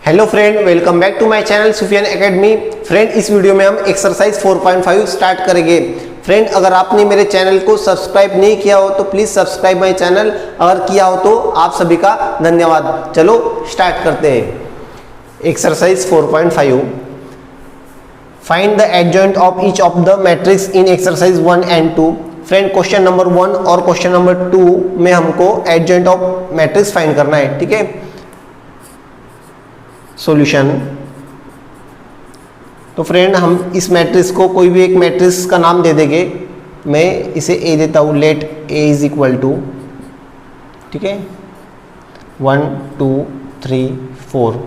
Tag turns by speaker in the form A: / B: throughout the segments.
A: Hello friend, welcome back to my channel Sufiyan academy. Friend, इस video में हम exercise 4.5 start करेंगे। फ्रेंड, अगर आपने मेरे चैनल को सब्सक्राइब नहीं किया हो तो प्लीज सब्सक्राइब माय चैनल, अगर किया हो तो आप सभी का धन्यवाद। चलो स्टार्ट करते हैं। Exercise 4.5, find the adjoint of each of the matrix in exercise 1 and 2। Friend, question number 1 और क्वेश्चन नंबर 2 में हमको एडजॉइंट ऑफ मैट्रिक्स फाइंड करना है। ठीक है, सॉल्यूशन। तो फ्रेंड, हम इस मैट्रिक्स को कोई भी एक मैट्रिक्स का नाम दे देंगे। मैं इसे ए देता हूँ, let A is equal to, ठीक है, 1 2 3 4।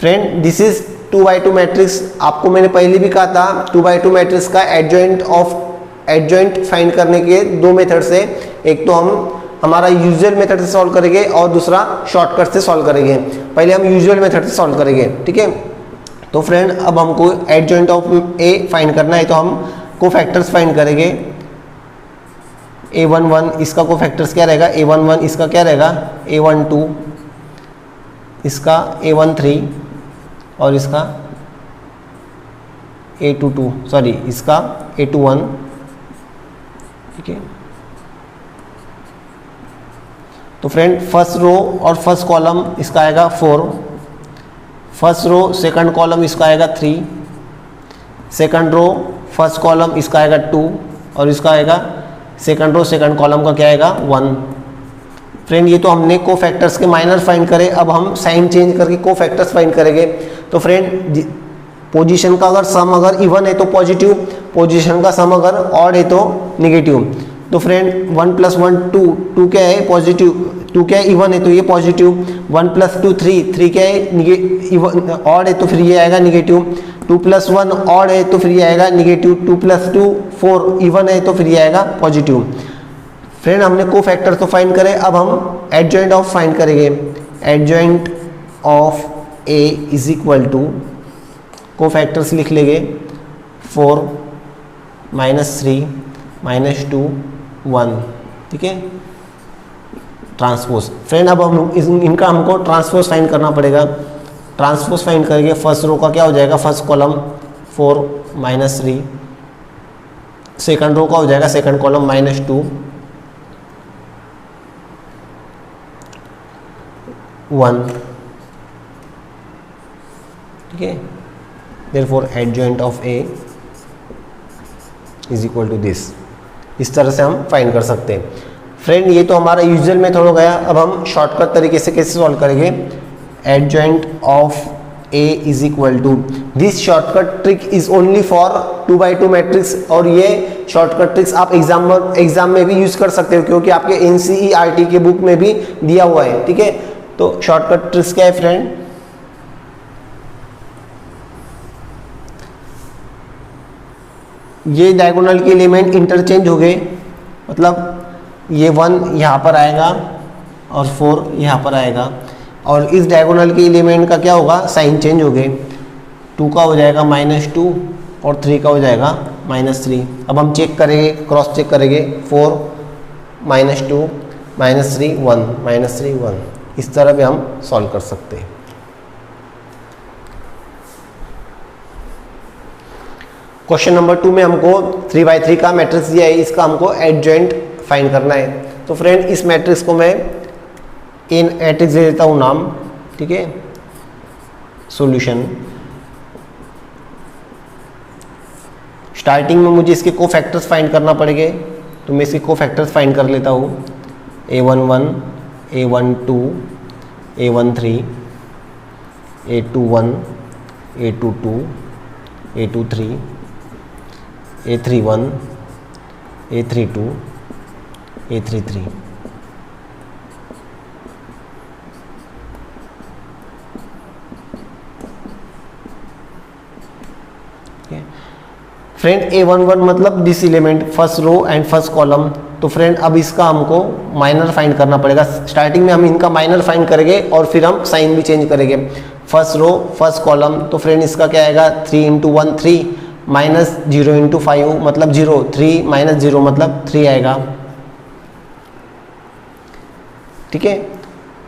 A: Friend, this is 2x2 matrix. आपको मैंने पहले भी कहा था 2x2 मैट्रिक्स का एडजॉइंट फाइंड करने के दो मेथड्स है। एक तो हम हमारा यूजुअल मेथड से सॉल्व करेंगे और दूसरा शॉर्टकट से सॉल्व करेंगे। पहले हम यूजुअल मेथड से सॉल्व करेंगे, ठीक है। तो फ्रेंड, अब हमको एडजॉइंट ऑफ ए फाइंड करना है, तो हम कोफैक्टर्स फाइंड करेंगे। a11 इसका कोफैक्टर्स क्या रहेगा, a11 इसका क्या रहेगा, a12 इसका, a13 और इसका a22, सॉरी इसका a21, ठीक है। तो फ्रेंड, फर्स्ट रो और फर्स्ट कॉलम इसका आएगा 4, फर्स्ट रो सेकंड कॉलम इसका आएगा 3, सेकंड रो फर्स्ट कॉलम इसका आएगा 2 और इसका आएगा सेकंड रो सेकंड कॉलम का क्या आएगा 1। फ्रेंड, ये तो हमने कोफैक्टर्स के माइनर फाइंड करे। अब हम साइन चेंज करके कोफैक्टर्स फाइंड करेंगे। तो फ्रेंड, पोजीशन का अगर सम अगर इवन है तो पॉजिटिव, पोजीशन का सम अगर ऑड है तो निगेटिव। तो फ्रेंड, 1 + 1 2 क्या है, पॉजिटिव, 2 क्या है, इवन है तो ये पॉजिटिव। 1 + 2 3 क्या है, इवन ऑड है तो फिर ये आएगा निगेटिव। 2 + 1 ऑड है तो फिर ये आएगा निगेटिव। 2 + 2 4 इवन है तो फिर ये आएगा पॉजिटिव। फ्रेंड, हमने कोफैक्टर तो फाइंड करे, अब हम एडजॉइंट ऑफ फाइंड करेंगे। Adjoint of A is equal to, cofactors लिख लेंगे, 4 -3 -2 1, ठीक है, ट्रांसपोज। फ्रेंड, अब हम इनका हमको ट्रांसपोज फाइंड करना पड़ेगा। ट्रांसपोज फाइंड करेंगे, फर्स्ट रो का क्या हो जाएगा, फर्स्ट कॉलम 4 -3, सेकंड रो का हो जाएगा सेकंड कॉलम -2 1, ठीक है। Therefore adjoint of A is equal to this. इस तरह से हम फाइंड कर सकते हैं। फ्रेंड, ये तो हमारा यूजुअल मेथड हो गया। अब हम शॉर्टकट तरीके से कैसे सॉल्व करेंगे। Adjoint of A is equal to, this shortcut trick is only for 2x2 matrix, और ये शॉर्टकट ट्रिक्स आप एग्जाम में भी यूज कर सकते हो, क्योंकि आपके NCERT के बुक में भी दिया हुआ है, ठीक है। तो शॉर्टकट ट्रिक्स क्या है फ्रेंड, ये डायगोनल के एलिमेंट इंटरचेंज हो गए, मतलब ये 1 यहाँ पर आएगा और 4 यहाँ पर आएगा, और इस डायगोनल के एलिमेंट का क्या होगा, साइन चेंज हो गए। 2 का हो जाएगा -2 और 3 का हो जाएगा -3। अब हम चेक करेंगे, क्रॉस चेक करेंगे, 4 -2 -3 1 -3 1। इस तरह भी हम सॉल्व कर सकते हैं। क्वेश्चन नंबर 2 में हमको 3x3 का मैट्रिक्स दिया है, इसका हमको एडजॉइंट फाइंड करना है। तो फ्रेंड, इस मैट्रिक्स को मैं इन मैट्रिक्स दे देता हूँ नाम, ठीक है। सॉल्यूशन। स्टार्टिंग में मुझे इसके कोफैक्टर्स फाइंड करना पड़ेंगे, तो मैं इसके कोफैक्टर्स फाइंड कर लेता हूँ। a11 a12 a13 a21 a22 a23 a31 a32 a33। Friend, a11 मतलब this element, first row and first column. तो फ्रेंड, अब इसका हमको माइनर फाइंड करना पड़ेगा। स्टार्टिंग में हम इनका माइनर फाइंड करेंगे और फिर हम साइन भी चेंज करेंगे। फर्स्ट रो फर्स्ट कॉलम, तो फ्रेंड इसका क्या आएगा, 3 × 1 3 -0 × 5 मतलब 0, 3 - 0 मतलब 3 आएगा, ठीक है।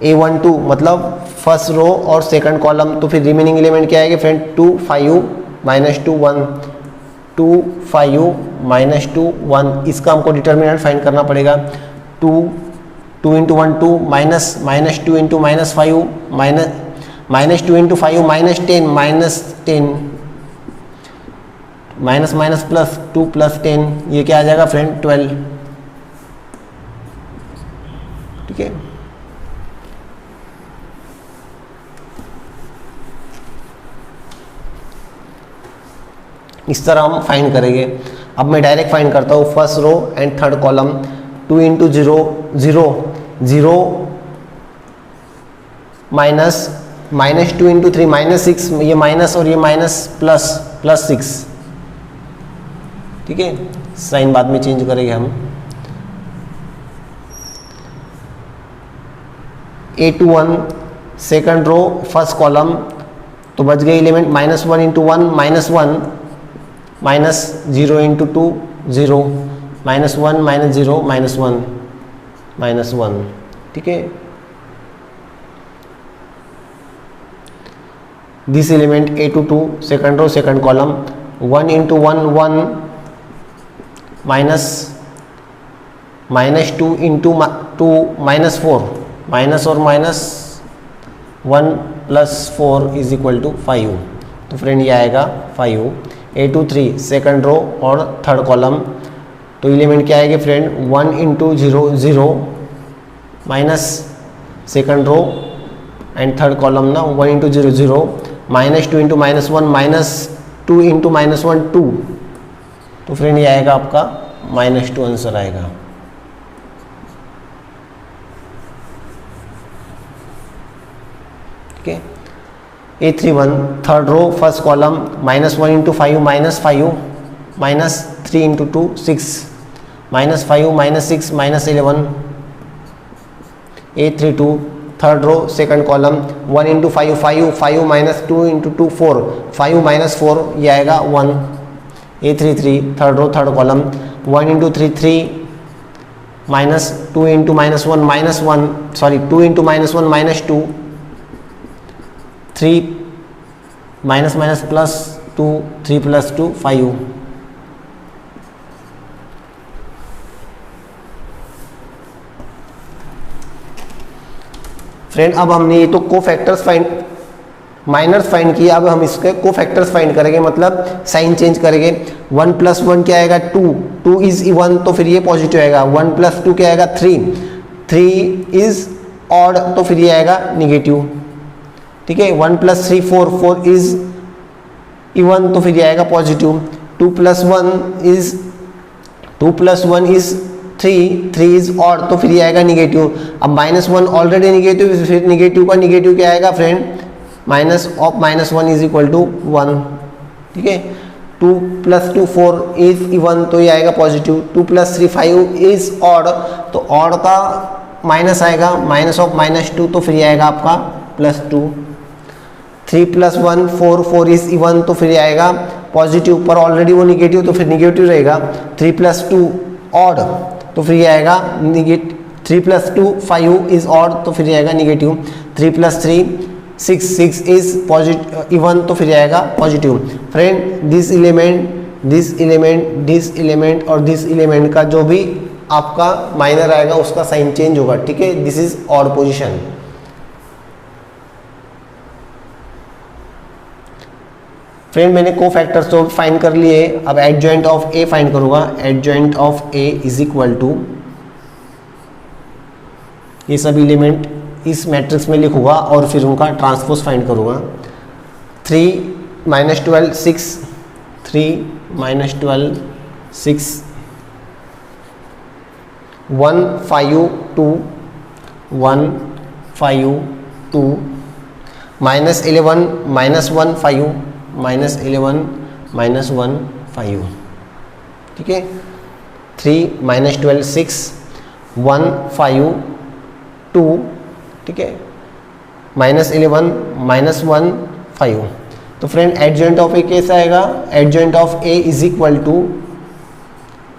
A: A12 मतलब फर्स्ट रो और सेकंड कॉलम, तो फिर रिमेनिंग एलिमेंट क्या आएगा फ्रेंड 2 5 माइनस 2 1, 2 5 माइनस 2 1, इसका हमको डिटर्मिनेंट फाइंड करना पड़ेगा। 2 2 into 1 2 minus 2 into minus 5 minus 2 into 5 minus 10 minus minus plus 2 plus 10, ये क्या आ जाएगा फ्रेंड 12। ठीक है, इस तरह हम फाइंड करेंगे। अब मैं डायरेक्ट फाइंड करता हूँ first row and third column. 2 into 0 0 0 minus 2 into 3 minus 6, ये माइनस और ये माइनस प्लस 6। ठीक है, साइन बाद में चेंज करेंगे हम। 8 to 1 second row first column, तो बच गए element minus 1 into 1 minus 1 minus 0 into 2 0 minus 1 minus 0 minus 1 minus 1। ठीक है, this element 8 to 2 second row second column, 1 into 1 1 minus 2 into 2 minus 4, minus और minus 1 plus 4 is equal to 5। तो friend ये आएगा 5। 8 to 3 second रो और थर्ड कॉलम, तो element क्या आएगा friend 1 into 0 0 minus second row and third column ना 1 into 0 0 minus 2 into minus 1 minus 2 into minus 1 2। तो फ्रेंड ये आएगा आपका -2 आंसर आएगा। ठीक है, A31 third row first column, -1 into 5 minus 5 minus 3 into 2 6 minus 5 minus 6 minus 11। A32 third row second column, 1 into 5 5 minus 2 into 2 4 5 minus 4, ये आएगा 1। A33 third row third column, 1 into 3 3 minus 2 into minus 1 minus 1 sorry 2 into minus 1 minus 2 3 minus minus plus 2 3 plus 2 5। Friend अब हमने ये तो को factors find miners find किया, अब हम इसके को फैक्टर्स फाइंड करेंगे, मतलब साइन चेंज करेंगे। 1 प्लस 1 क्या आएगा 2 2 इज इवन, तो फिर ये पॉजिटिव आएगा। 1 प्लस 2 क्या आएगा 3 3 इज ऑड, तो फिर ये आएगा निगेटिव। ठीक है, 1 प्लस 3 4 4 इज इवन, तो फिर ये आएगा positive. 2 plus 1 is 3 3 is odd, तो फिर ये आएगा निगेटिव। अब -1 ऑलरेडी निगेटिव, फिर निगेटिव का निगेटिव क्या आएगा friend minus of -1 is equal to 1। ठीक है, 2 प्लस 2 4 इज इवन, तो ये आएगा पॉजिटिव। 2 प्लस 3 5 इज ऑड, तो ऑड का माइनस आएगा माइनस ऑफ -2, तो फिर ये आएगा आपका +2। 3 प्लस 1 4 4 इज इवन, तो फिर ये आएगा पॉजिटिव, पर ऑलरेडी वो निगेटिव, तो फिर निगेटिव रहेगा। 3 प्लस 2 ऑड, तो फिर ये आएगा निगेटिव। 3 प्लस 2 5 इज ऑड, तो फिर ये आएगा negative. 3 plus 3 6 6 is positive even, तो फिर आएगा पॉजिटिव। फ्रेंड दिस एलिमेंट और दिस एलिमेंट का जो भी आपका माइनर आएगा उसका साइन चेंज होगा। ठीक है, this is odd position. Friend मैंने को फैक्टर्स तो फाइंड कर लिए, अब एडजॉइंट ऑफ ए फाइंड करूंगा। Adjoint of A is equal to, ये सभी एलिमेंट इस मैट्रिक्स में लिखूंगा और फिर उनका ट्रांसपोज फाइंड करूंगा। 3 - 12 6 3 - 12 6 1 5 2 1 5 2 -11 -1 5 -11 -1 5। ठीक है, 3 - 12 6 1 5 2। ठीक है, -11 -1 5। तो फ्रेंड एडजॉइंट ऑफ ए कैसा आएगा? Adjoint of A is equal to,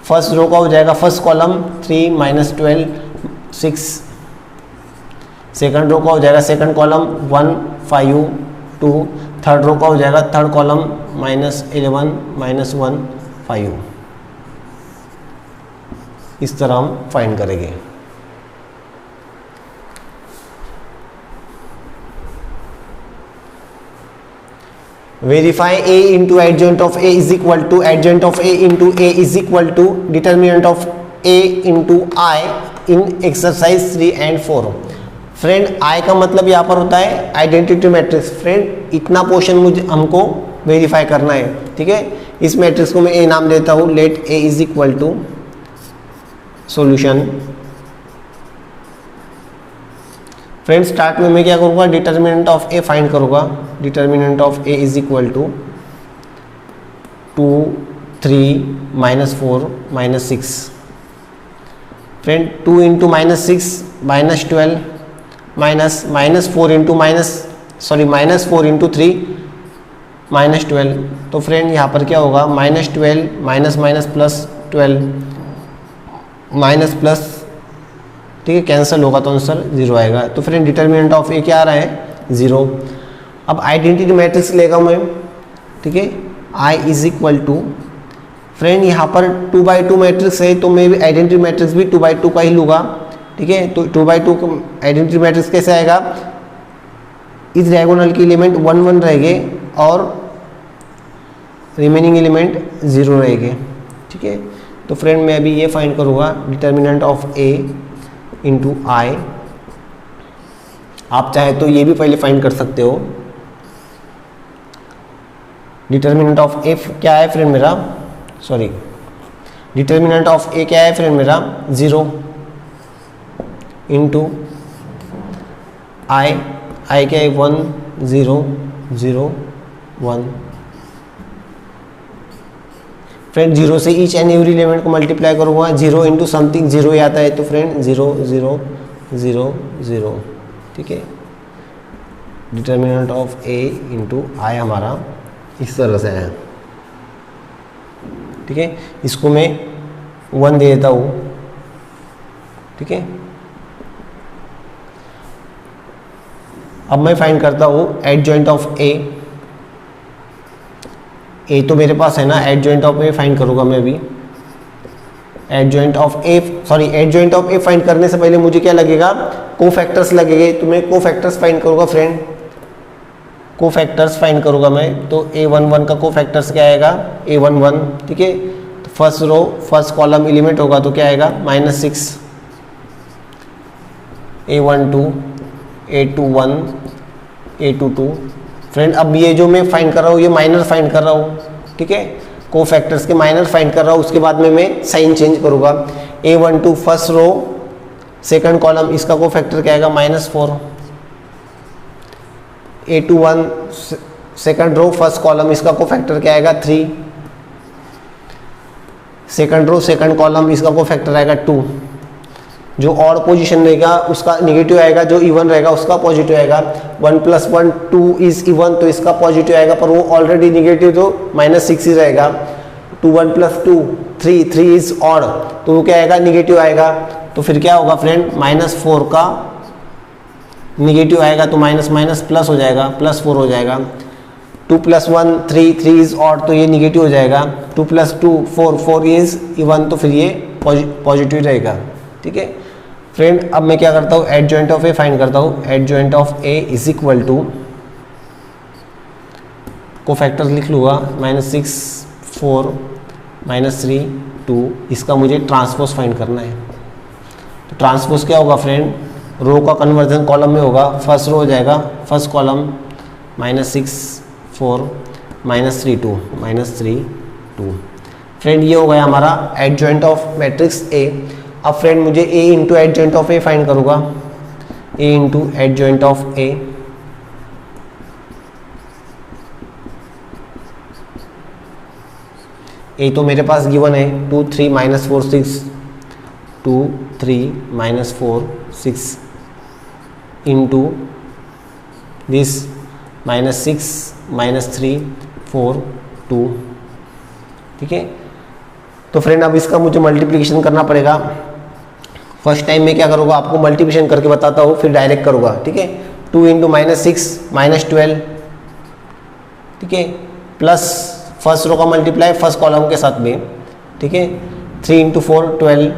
A: first row का हो जाएगा फर्स्ट कॉलम 3 - 12 6 सेकंड रो का हो जाएगा सेकंड कॉलम 1 5 2, थर्ड रो का हो जाएगा थर्ड कॉलम -11 -1 5। इस तरह हम फाइंड करेंगे। Verify a into adjoint of a is equal to adjoint of a into a is equal to determinant of a into I in exercise 3 and 4। Friend I का मतलब यहाँ पर होता है आइडेंटिटी मैट्रिक्स। फ्रेंड इतना portion मुझे हमको verify करना है, ठीक है। इस मैट्रिक्स को मैं ए नाम देता हूँ, let A is equal to solution. Friend start में मैं क्या करूँगा, डिटर्मिनेंट ऑफ ए फाइंड करूँगा। Determinant of A is equal to 2 3 -4 -6। Friend 2 into -6 -12 -4 into -4 into 3 -12। तो फ्रेंड यहाँ पर क्या होगा, -12 +++12 माइनस प्लस, ठीक है, कैंसिल होगा तो आंसर 0 आएगा। तो फ्रेंड डिटर्मिनेंट ऑफ ए क्या आ रहा है 0। अब आइडेंटिटी मैट्रिक्स लेगा मैं, ठीक है, I is equal to, friend यहाँ पर 2/2 मैट्रिक्स है तो मैं भी आइडेंटिटी मैट्रिक्स भी 2/2 का ही लूँगा, ठीक है। तो 2/2 आइडेंटिटी मैट्रिक्स कैसे आएगा, इस डायगोनल की एलिमेंट 1 1 रहेंगे और रिमेनिंग एलिमेंट 0 रहेंगे, ठीक है। तो फ्रेंड मैं अभी ये फाइंड करूँगा डिटर्मिनेंट ऑफ ए इंटू आई। आप चाहे तो ये भी पहले फाइंड कर सकते हो। डिटर्मिनेंट ऑफ ए क्या है फ्रेंड मेरा, सॉरी, डिटर्मिनेंट ऑफ ए क्या है फ्रेंड मेरा 0 इंटू आई क्या है 1 0 0 1। फ्रेंड 0 से ईच एंड एवरी एलिमेंट को मल्टीप्लाई करूँगा, 0 इंटू समथिंग 0 ही आता है, तो फ्रेंड 0 0 0 0, ठीक है। डिटर्मिनेंट ऑफ ए इंटू आई हमारा इस तरह से है, ठीक है। इसको मैं 1 दे देता हूँ, ठीक है। अब मैं फाइंड करता हूँ एडजॉइंट ऑफ ए तो मेरे पास है ना, एडजॉइंट ऑफ ए फाइंड करूँगा मैं अभी। एडजॉइंट ऑफ ए फाइंड करने से पहले मुझे क्या लगेगा, कोफैक्टर्स लगेंगे, तो मैं कोफैक्टर्स फाइंड करूँगा फ्रेंड। कोफैक्टर्स फाइंड करूँगा मैं, तो A11 का कोफैक्टर्स क्या आएगा A11, ठीक है। तो first row first column element होगा तो क्या आएगा -6, A12 A21 A22। फ्रेंड अब ये जो मैं फाइंड कर रहा हूँ ये माइनर फाइंड कर रहा हूँ, ठीक है। कोफैक्टर्स के माइनर फाइंड कर रहा हूँ, उसके बाद में मैं साइन चेंज करूँगा। A12 first row second column, इसका कोफैक्टर क्या आएगा -4। A21 second row first column, इसका कोफैक्टर क्या आएगा 3। सेकंड रो सेकंड कॉलम, इसका कोफैक्टर आएगा 2। जो ऑड पोजीशन रहेगा उसका नेगेटिव आएगा, जो इवन रहेगा उसका पॉजिटिव आएगा। 1 + 1 2 इज इवन, तो इसका पॉजिटिव आएगा, पर वो ऑलरेडी नेगेटिव तो -6 ही रहेगा। 2 1 + 2 3 इज ऑड, तो वो क्या आएगा नेगेटिव आएगा। तो फिर क्या होगा फ्रेंड, -4 का नेगेटिव आएगा तो माइनस माइनस प्लस हो जाएगा, +4 हो जाएगा। 2 + 1 3 इज ऑड, तो ये निगेटिव हो जाएगा। 2 + 2 4 इज इवन, तो फिर ये पॉजिटिव रहेगा, ठीक है। फ्रेंड अब मैं क्या करता हूँ, एडजॉइंट ऑफ ए फाइंड करता हूँ। Adjoint of A is equal to, cofactors लिख लूँगा, -6 4 -3 2। इसका मुझे ट्रांसपोज फाइंड करना है। तो ट्रांसपोज क्या होगा फ्रेंड, रो का कन्वर्जन कॉलम में होगा। फर्स्ट रो हो जाएगा फर्स्ट कॉलम -6 4 -3 2। फ्रेंड ये हो गया हमारा एडजॉइंट ऑफ मैट्रिक्स ए। अब फ्रेंड मुझे A into adjoint of A find करूँगा। A into adjoint of A, A तो मेरे पास गिवन है 2 3 -4 6, 2 3 -4 6 इंटू दिस -6 -3 4 2, ठीक है। तो फ्रेंड अब इसका मुझे मल्टीप्लिकेशन करना पड़ेगा। फर्स्ट टाइम में क्या करूँगा, आपको मल्टीप्लिकेशन करके बताता हूँ, फिर डायरेक्ट करूँगा, ठीक है। 2 इंटू -6 -12, ठीक है, प्लस फर्स्ट रो का मल्टीप्लाई फर्स्ट कॉलम के साथ में, ठीक है। 3 इंटू 4 12,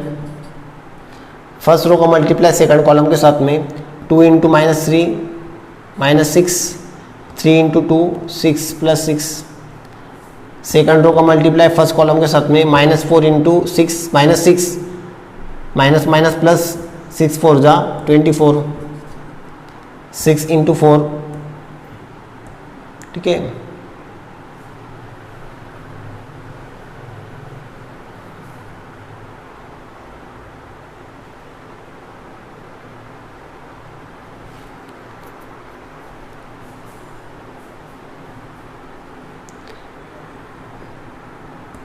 A: फर्स्ट रो का मल्टीप्लाई सेकंड कॉलम के साथ में। 2 इंटू -3 -6, 3 इंटू 2 6 + 6, सेकंड रो का मल्टीप्लाई फर्स्ट कॉलम के साथ में। -4 इंटू 6 -6, माइनस माइनस प्लस 6 4 जा 24, 6 इंटू 4, ठीक है।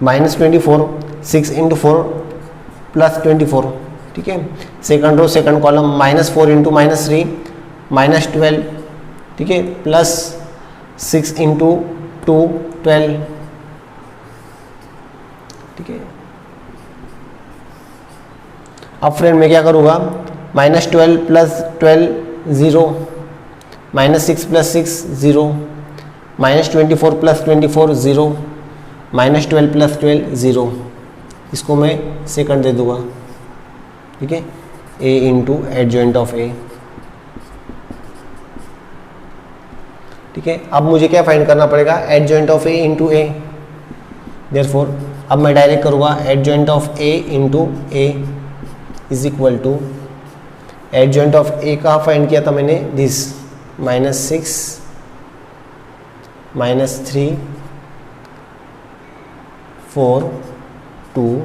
A: -24, 6 इंटू 4 + 24, ठीक है। Second row second column -4 into -3 -12, ठीक है, प्लस 6 इंटू 2 12, ठीक है। अब फ्रेंड मैं क्या करूँगा, -12 + 12 0, -6 + 6 0, -24 + 24 0, -12 + 12 0, इसको मैं सेकंड दे दूंगा, ठीक है। a into adjoint of a, ठीक है। अब मुझे क्या फाइंड करना पड़ेगा, adjoint of a into a, therefore अब मैं डायरेक्ट करूँगा, adjoint of a into a is equal to, adjoint of a का फाइंड किया था मैंने, दिस -6 -3 4 2,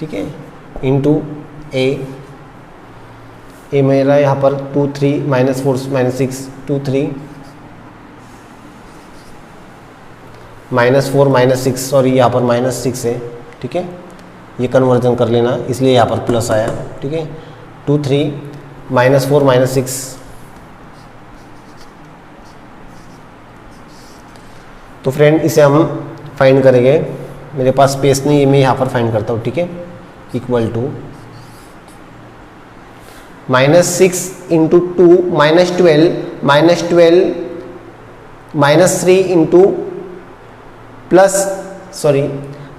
A: ठीक है, इंटू a मेरा यहाँ पर 2 3 -4 -6 2 3 -4 -6, सॉरी यहाँ पर -6 है, ठीक है, ये कन्वर्जन कर लेना, इसलिए यहाँ पर प्लस आया, ठीक है। 2 3 -4 -6, तो फ्रेंड इसे हम फाइंड करेंगे, मेरे पास स्पेस नहीं है, मैं यहाँ पर फाइंड करता हूँ, ठीक है। Equal to -6 into 2 -12 -3 into plus sorry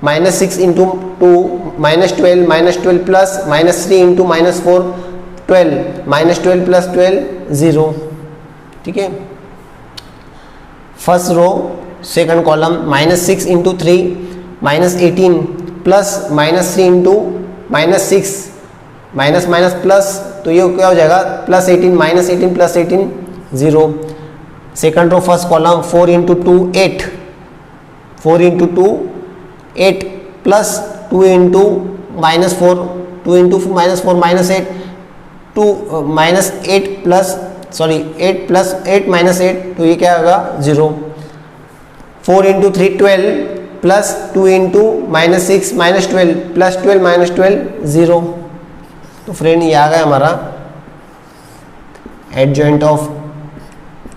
A: -6 into 2 -12 -12 plus -3 into -4 12, -12 + 12 0, ठीक है। First row second column -6 into 3 -18 plus -3 into -6, minus minus plus, तो ये क्या हो जाएगा, +18 -18 + 18 0। Second row first column 4 into 2 8, 4 into 2 8 plus 2 into -4, 2 into -4 -8, 2 -8 plus sorry 8 + 8 -8, तो ये क्या होगा 0। 4 इंटू 3 12 प्लस 2 इंटू -6 -12 प्लस 12 -12 0। तो फ्रेंड ये आ गया हमारा adjoint of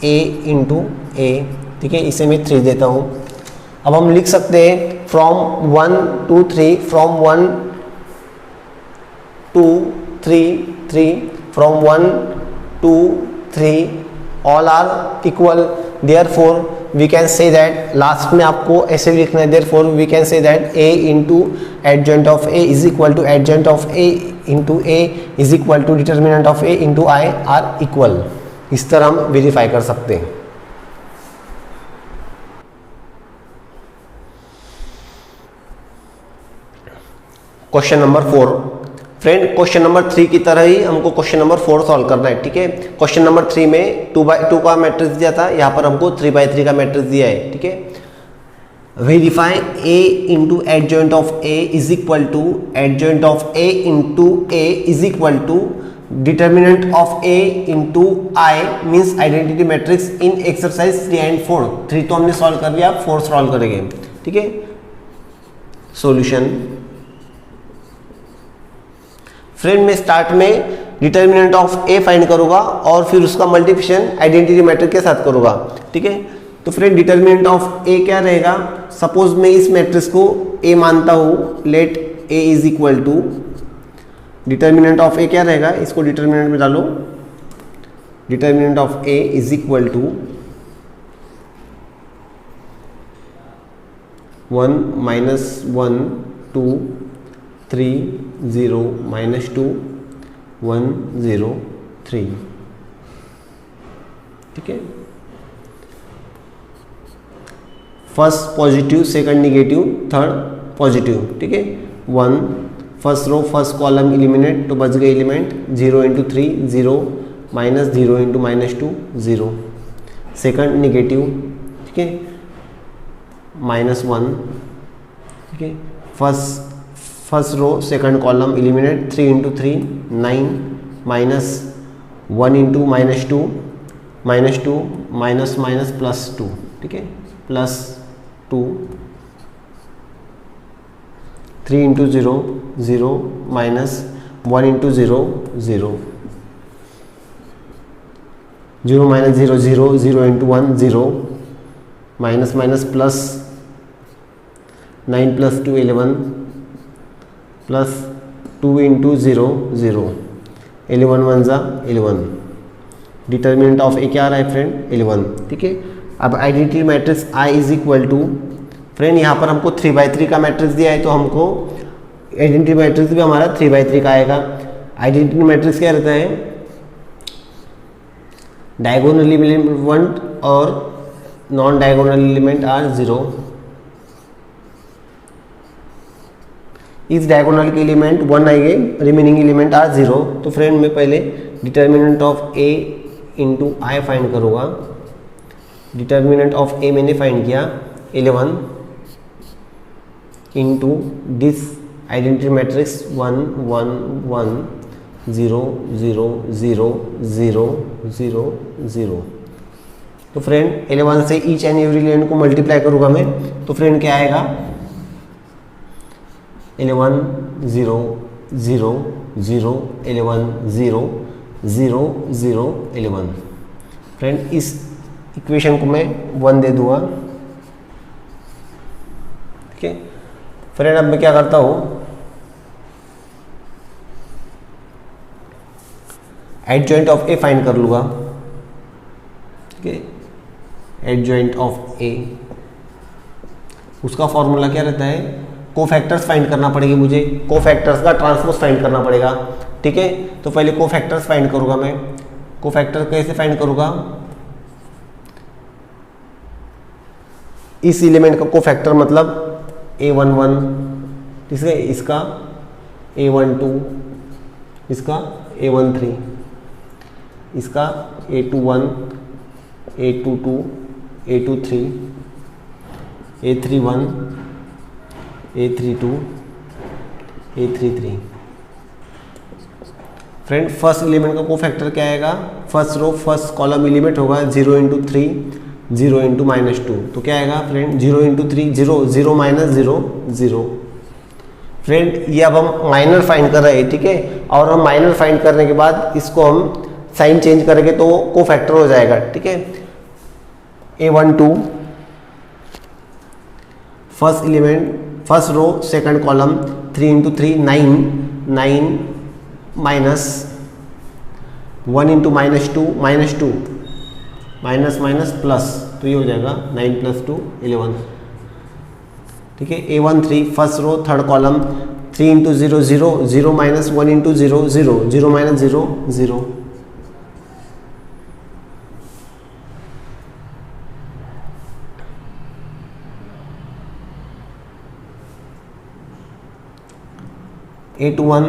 A: a into a, ठीक है, इसे मैं 3 देता हूँ। अब हम लिख सकते हैं from 1 2 3, from 1 2 3 3, from 1 2 3 all are equal, therefore we can say that, last में आपको ऐसे भी लिखना है, therefore we can say that a into adjoint of a is equal to adjoint of a into a is equal to determinant of a into i are equal. इस तरह हम verify कर सकते हैं। Question number 4, friend question number 3 की तरह ही हमको question number 4 solve करना है, ठीक है। क्वेश्चन नंबर 3 में 2/2 का मैट्रिक्स दिया था, यहाँ पर हमको 3/3 का मैट्रिक्स दिया है, ठीक है। Verify a into adjoint of a is equal to adjoint of a into a is equal to determinant of a into i means identity matrix in exercise 3 and 4। 3 तो हमने सॉल्व कर लिया, 4 सॉल्व करेंगे, ठीक है। सॉल्यूशन, फ्रेंड मैं start में determinant of a find करूंगा और फिर उसका मल्टीप्लिकेशन आइडेंटिटी मैट्रिक्स के साथ करूंगा, ठीक है। तो फ्रेंड डिटर्मिनेंट ऑफ a क्या रहेगा, सपोज मैं इस मैट्रिक्स को a मानता हूं, let a is equal to determinant of A क्या रहेगा, इसको डिटर्मिनेंट में डालो। Determinant of A is equal to 1 -1 2 3 0 -2 1 0 3। ठीक है, first positive, second negative, third positive. ठीक है, 1 first row first column eliminate, तो बच गए एलिमेंट 0 × 3 0 -0 × -2 0। सेकंड निगेटिव, ठीक है, -1। ठीक है, first row second column eliminate 3 × 3 9 -1 × -2 -2 +2। ठीक है, +2 3 × 0 0 -1 × 0 0 0 -0 0 0 × 1 0 प्लस 9 + 2 11 +2 × 0 0 11 1 = 11। डिटर्मिनेंट ऑफ ए क्या आ रहा है फ्रेंड, 11। ठीक है, अब identity matrix I is equal to, friend यहाँ पर हमको 3/3 का मैट्रिक्स दिया है, तो हमको आइडेंटिटी मैट्रिक्स भी हमारा 3/3 का आएगा। आइडेंटिटी मैट्रिक्स क्या रहता है, डायगोनल एलिमेंट और नॉन डायगोनल एलिमेंट आर 0। इस डायगोनल के एलिमेंट 1 आएंगे, रिमेनिंग एलिमेंट आर 0। तो फ्रेंड मैं पहले determinant of A into I find करूँगा। डिटर्मिनेंट ऑफ ए मैंने फाइंड किया 11 इंटू दिस आइडेंटिटी मैट्रिक्स 1 1 1 0 0 0 0 0 0। तो फ्रेंड 11 से ईच एंड एवरी एलिमेंट को मल्टीप्लाई करूँगा मैं, तो फ्रेंड क्या आएगा 11 0 0 0 11 0 0 0 11। फ्रेंड इस इक्वेशन को मैं 1 दे दूंगा। ठीक है फ्रेंड, अब मैं क्या करता हूँ, एडजॉइंट ऑफ ए फाइंड कर लूँगा। ठीक है, एडजॉइंट ऑफ ए, उसका फॉर्मूला क्या रहता है, कोफैक्टर्स फाइंड करना पड़ेगी मुझे, कोफैक्टर्स का ट्रांसपोज फाइंड करना पड़ेगा। ठीक है, तो पहले कोफैक्टर्स फाइंड करूँगा मैं। कोफैक्टर कैसे फाइंड करूँगा, इस एलिमेंट का कोफैक्टर मतलब A11, ठीक है, इसका A12, इसका A13, इसका A21, A22, A23, A31, A32, A33। Friend first element का कोफैक्टर क्या आएगा, first row first column element होगा 0 × 3 0 × -2, तो क्या आएगा फ्रेंड 0 × 3 0 0 -0 0। फ्रेंड ये अब हम माइनर फाइंड कर रहे हैं। ठीक है, और हम माइनर फाइंड करने के बाद इसको हम साइन चेंज करेंगे तो कोफैक्टर हो जाएगा। ठीक है, A12 first element first row second column 3 × 3 9 9 -1 × -2 minus plus, तो ये हो जाएगा 9 + 2 11। ठीक है, A13 first row third column 3 × 0 0 0 -1 × 0 0 0 -0 0। A21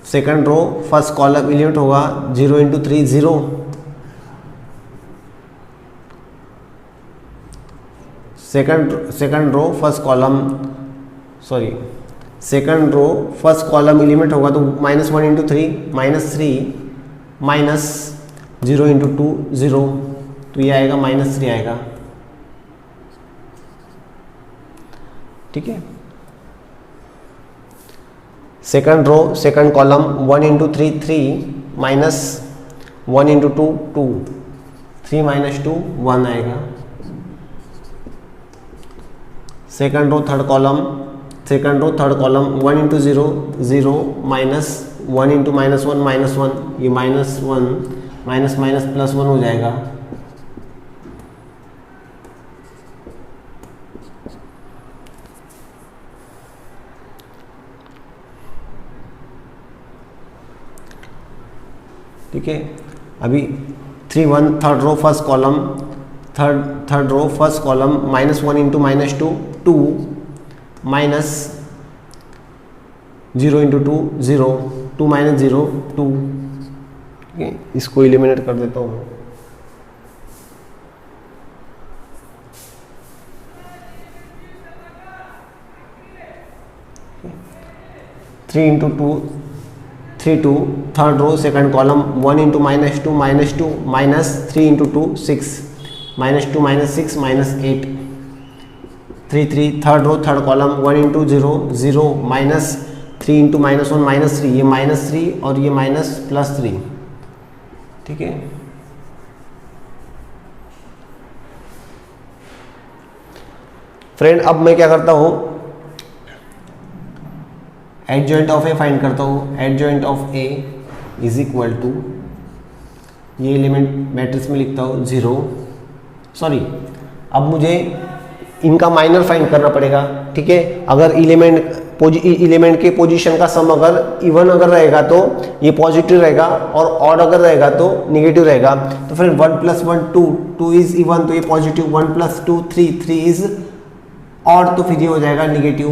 A: second row first column element होगा 0 × 3 0 second row first column second row first column element होगा तो -1 × 3 -3 -0 × 2 0, तो ये आएगा -3 आएगा। ठीक है, सेकंड रो सेकंड कॉलम 1 × 3 3 -1 × 2 2 3 - 2 1 आएगा। Second row third column second row third column 1 into 0 0 minus 1 into -1 -1, ये -1 माइनस माइनस +1 हो जाएगा। ठीक है, अभी 3 1 third row first column third row first column -1 into -2 2 minus 0 into 2 0 2 minus 0 2। ठीक है, इसको एलिमिनेट कर देता हूँ। 3 into 2 3 2 third row second column 1 into -2 minus 3 into 2 6 -2 -6 -8 3 3 third row third column 1 into 0 0 minus 3 into -1 -3, ये -3 और ये +3। ठीक है, फ्रेंड अब मैं क्या करता हूँ, एडजॉइंट ऑफ ए फाइंड करता हूँ। Adjoint of A is equal to, ये एलिमेंट मैट्रिक्स में लिखता हूँ 0 सॉरी, अब मुझे इनका माइनर फाइंड करना पड़ेगा। ठीक है, अगर एलिमेंट के पोजीशन का सम अगर इवन अगर रहेगा तो ये पॉजिटिव रहेगा और ऑड अगर रहेगा तो नेगेटिव रहेगा। तो फिर 1 + 1 2 2 इज इवन, तो ये पॉजिटिव। 1 + 2 3 3 इज ऑड, तो फिर ये हो जाएगा नेगेटिव।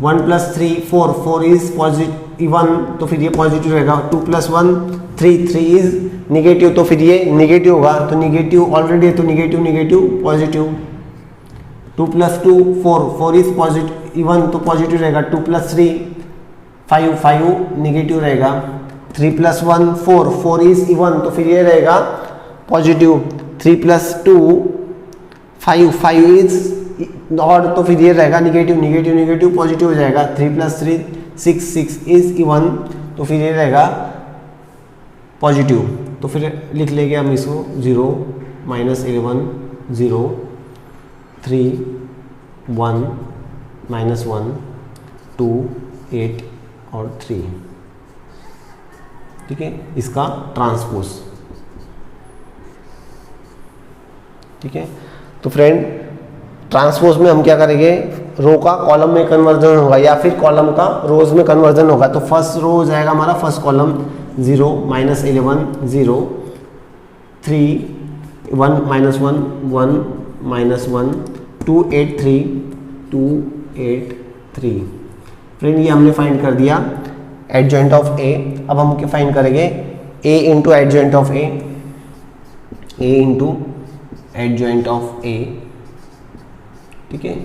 A: 1 + 3 4 4 इज पॉजिटिव इवन, तो फिर ये पॉजिटिव रहेगा। 2 + 1 3 3 इज नेगेटिव, तो फिर ये नेगेटिव होगा। तो नेगेटिव ऑलरेडी है तो negative negative positive. 2 + 2 4 4 is positive even, तो पॉजिटिव रहेगा। 2 + 3 5 5 नेगेटिव रहेगा। 3 + 1 4 4 इज इवन, तो फिर ये रहेगा पॉजिटिव। 3 + 2 5 5 इज ऑड, तो फिर ये रहेगा नेगेटिव नेगेटिव नेगेटिव पॉजिटिव हो जाएगा। 3 + 3 6 6 इज इवन, तो फिर ये रहेगा पॉजिटिव। तो फिर लिख लेंगे हम इसको 0 -11 0 3 1 -1 2 8 और 3। ठीक है, इसका ट्रांसपोज। ठीक है, तो फ्रेंड ट्रांसपोज में हम क्या करेंगे, रो का कॉलम में कन्वर्जन होगा या फिर कॉलम का रोज में कन्वर्जन होगा। तो फर्स्ट रो हो जाएगा हमारा फर्स्ट कॉलम 0 -11 0 3 1 -1 1 -1 2 8 3 2 8 3। फ्रेंड ये हमने फाइंड कर दिया एडजॉइंट ऑफ ए। अब हम क्या फाइंड करेंगे, A into adjoint of A, A into adjoint of A. ठीक है,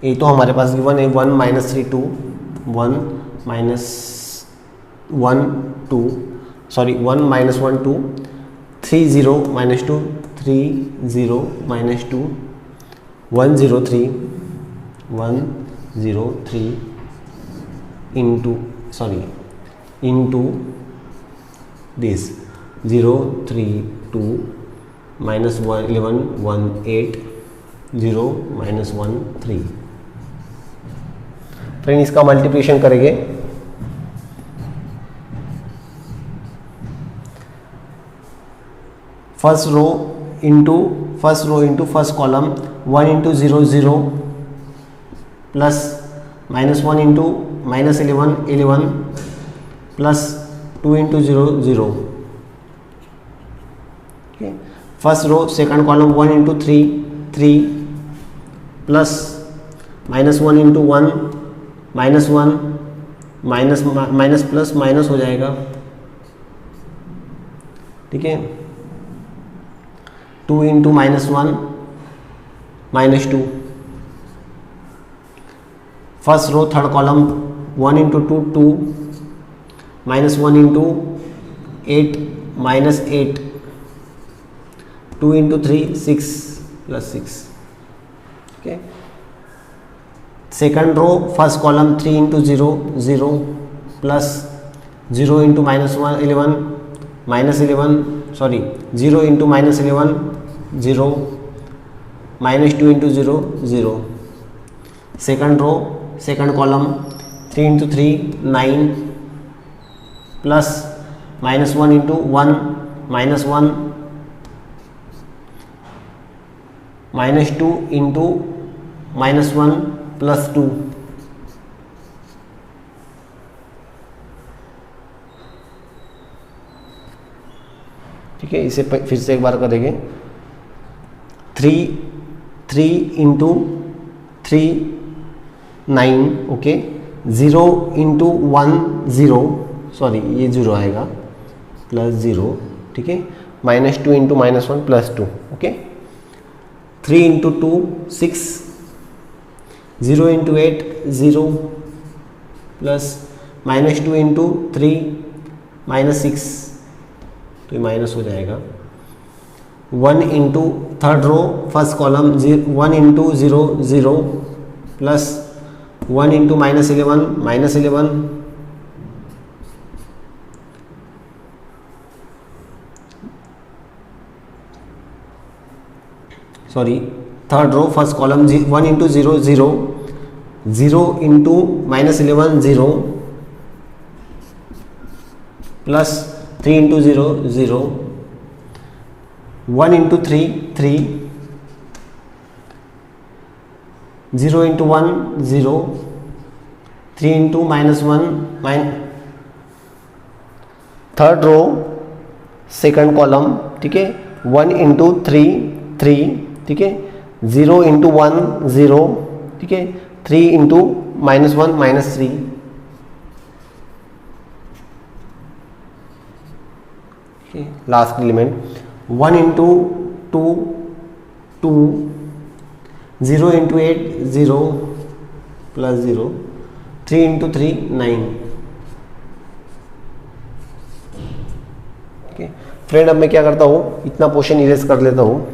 A: ए तो हमारे पास गिवन है 1 -3 2 1 -1 2 सॉरी 1 -1 2 3 0 -2 3 0 -2 1 0 3 1 0 3 into this 0 3 2 -1 11 1 8 0 -1 3। फ्रेंड इसका मल्टीप्लिकेशन करेंगे। First row into first column 1 into 0 0 plus -1 into -11 11 plus 2 into 0 0। First row second column 1 into 3 3 plus -1 into 1 -1 minus plus minus हो जाएगा। ठीक है, 2 into -1 -2। First row third column 1 into 2 2 -1 into 8 -8 2 into 3 6 plus 6। Okay, second row first column 3 into 0 0 plus 0 into -1 11 -11 sorry 0 into -11 0 -2 into 0 0। Second row second column 3 into 3 9 plus -1 into 1 -1 -2 into -1 plus 2। ठीक है, इसे फिर से एक बार करेंगे। 3 इंटू 3 9, ओके। 0 इंटू 1 0, सॉरी ये 0 आएगा, plus 0, ठीक है। -2 into -1 plus 2, okay. 3 into 2 6, 0 into 8 0, plus -2 into 3 -6, तो ये माइनस हो जाएगा। 1 into third row first column 1 into 0 0, plus 1 into -11 sorry third row first column 1 into 0 0, 0 into -11 0, plus 3 into 0 0, 1 into 3 3, 0 into 1 0, 3 into -1 third row second column, ठीक है। 1 into 3 3, ठीक है। 0 into 1 0, ठीक है। 3 into -1 -3, last element 1 into 2 2, 0 into 8 0, plus 0, 3 into 3 9। ठीक है friend, अब मैं क्या करता हूँ, इतना पोर्शन इरेज कर लेता हूँ।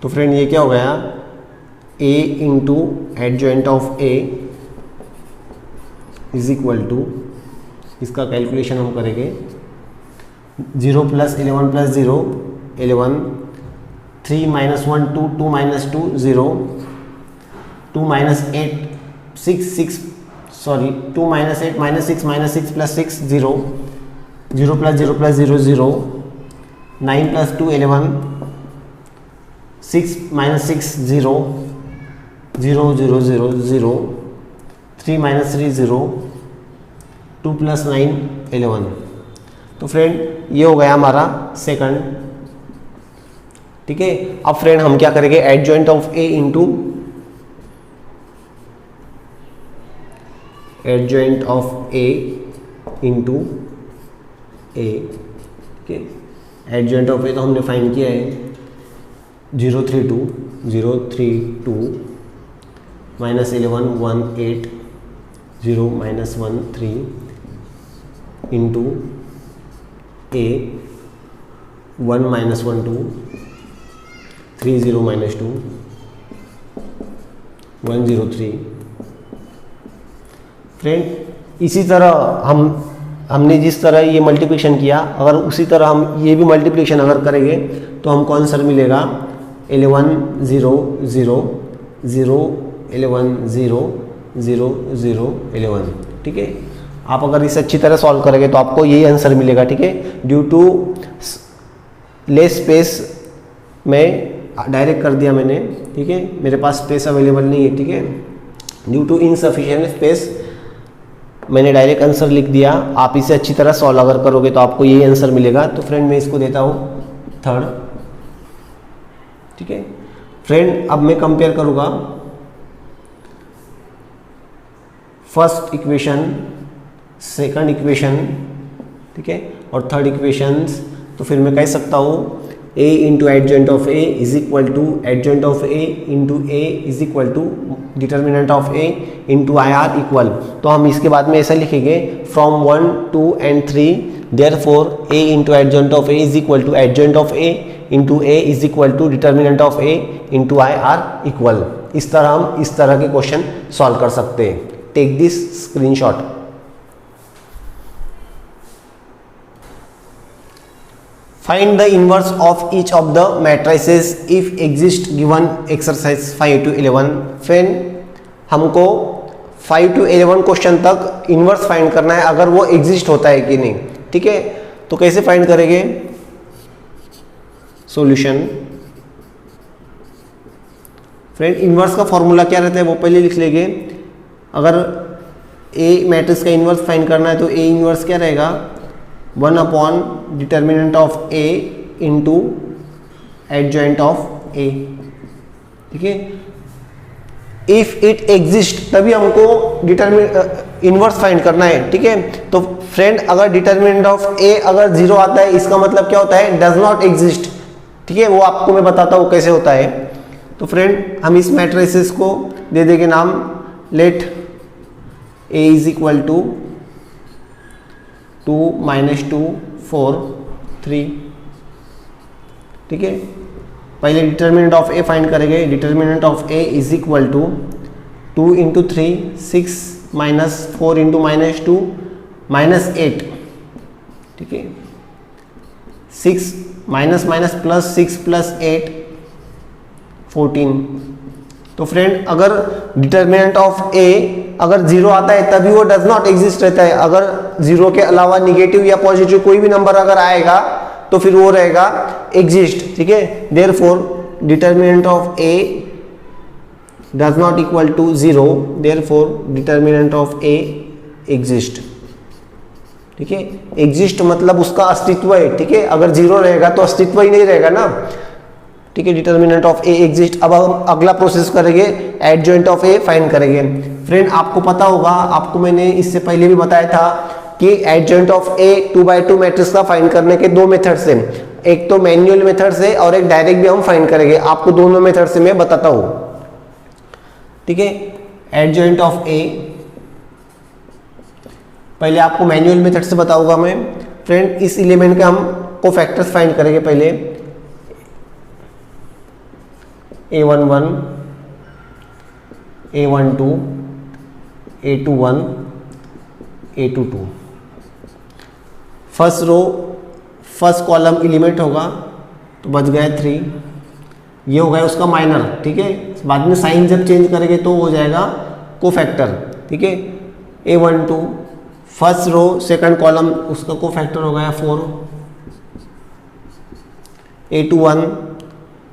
A: तो फ्रेंड ये क्या हो गया, a into adjoint of a is equal to, इसका कैलकुलेशन हम करेंगे 0 plus 11 plus 0 11, 3 -1 2 2 -2 0, 2 -8 6 6 sorry 2 -8 -6 -6 plus 6 0, 0 plus 0 plus 0 0, 9 plus 2 11, 6 -6 0 0 0 0 0, 3 -3 0, 2 plus 9 11। तो फ्रेंड ये हो गया हमारा सेकंड। ठीक है, अब फ्रेंड हम क्या करेंगे, adjoint of a into adjoint of a into a। ठीक है, एडजॉइंट ऑफ a तो हमने फाइंड किया है 0 3 2 -11 1 8 0 -1 3 इंटू a 1 -1 2 3 0 -2 1 0 3। फ्रेंड इसी तरह हमने जिस तरह ये मल्टीप्लिकेशन किया, अगर उसी तरह हम ये भी मल्टीप्लिकेशन अगर करेंगे तो हमको आंसर मिलेगा 11 0 0 0 11 0 0 0 11। ठीक है, आप अगर इसे अच्छी तरह सॉल्व करेंगे तो आपको यही आंसर मिलेगा। ठीक है, ड्यू टू लेस स्पेस में डायरेक्ट कर दिया मैंने। ठीक है, मेरे पास स्पेस अवेलेबल नहीं है। ठीक है, ड्यू टू इनसफिशिएंट स्पेस मैंने डायरेक्ट आंसर लिख दिया। आप इसे अच्छी तरह सॉल्व अगर करोगे तो आपको यही आंसर मिलेगा। तो फ्रेंड मैं इसको देता हूँ थर्ड। ठीक है फ्रेंड, अब मैं कंपेयर करूँगा फर्स्ट इक्वेशन, सेकंड इक्वेशन, ठीक है, और थर्ड इक्वेशंस। तो फिर मैं कह सकता हूँ A into adjoint of A is equal to adjoint of A into A is equal to determinant of A into I R equal. तो हम इसके बाद में ऐसा लिखेंगे from 1, 2 and 3 therefore A into adjoint of A is equal to adjoint of A into A is equal to determinant of A into I R equal. इस तरह हम इस तरह के क्वेश्चन सॉल्व कर सकते हैं। Take this screenshot. Find the inverse of each of the matrices if exist given exercise 5 to 11। Friend हमको 5 to 11 क्वेश्चन तक इनवर्स फाइंड करना है अगर वो एग्जिस्ट होता है कि नहीं। ठीक है, तो कैसे फाइंड करेंगे? सॉल्यूशन। फ्रेंड इनवर्स का फॉर्मूला क्या रहता है वो पहले लिख लेंगे। अगर ए मैट्रिक्स का इनवर्स फाइंड करना है तो ए इनवर्स क्या रहेगा? 1 upon determinant of A into adjoint of A. ठीक है, इफ इट एग्जिस्ट तभी हमको इनवर्स फाइंड करना है। ठीक है, तो फ्रेंड अगर डिटर्मिनेंट ऑफ ए अगर 0 आता है इसका मतलब क्या होता है? Does not exist. ठीक है, वो आपको मैं बताता हूँ कैसे होता है। तो फ्रेंड हम इस मैट्रिसेस को दे देंगे नाम, let A is equal to 2 - 2 4 3। ठीक है, पहले डिटर्मिनेंट ऑफ ए फाइंड करेंगे। Determinant of A is equal to 2 × 3 6 - 4 × -2 -8। ठीक है, 6 - प्लस 6 + 8 14। तो फ्रेंड अगर डिटर्मिनेंट ऑफ ए अगर 0 आता है तभी वो डज नॉट एग्जिस्ट रहता है। अगर 0 के अलावा निगेटिव या पॉजिटिव कोई भी नंबर अगर आएगा तो फिर वो रहेगा एग्जिस्ट। ठीक है, therefore determinant of A does not equal to 0, therefore determinant of A exist. ठीक है, एग्जिस्ट मतलब उसका अस्तित्व है। ठीक है, अगर 0 रहेगा तो अस्तित्व ही नहीं रहेगा ना। ठीक है, डिटर्मिनेंट ऑफ ए एग्जिस्ट। अब हम अगला प्रोसेस करेंगे, एडजॉइंट ऑफ ए फाइंड करेंगे। फ्रेंड आपको पता होगा, आपको मैंने इससे पहले भी बताया था कि एडजॉइंट ऑफ ए 2/2 मैट्रिक्स का फाइंड करने के 2 मेथड्स हैं। एक तो मैन्युअल मेथड से और एक डायरेक्ट भी हम फाइंड करेंगे। आपको दोनों मेथड से मैं बताता हूँ। ठीक है, एडजॉइंट ऑफ ए पहले आपको मैन्युअल मेथड से बताऊंगा मैं। फ्रेंड इस एलिमेंट के हम कोफैक्टर्स फाइंड करेंगे पहले। A11 A12 A21 A22। First row first column element होगा तो बच गया 3, ये हो गया उसका माइनर। ठीक है, बाद में साइन जब चेंज करेंगे तो हो जाएगा कोफैक्टर। ठीक है, A12 first row second column उसका कोफैक्टर हो गया 4। A21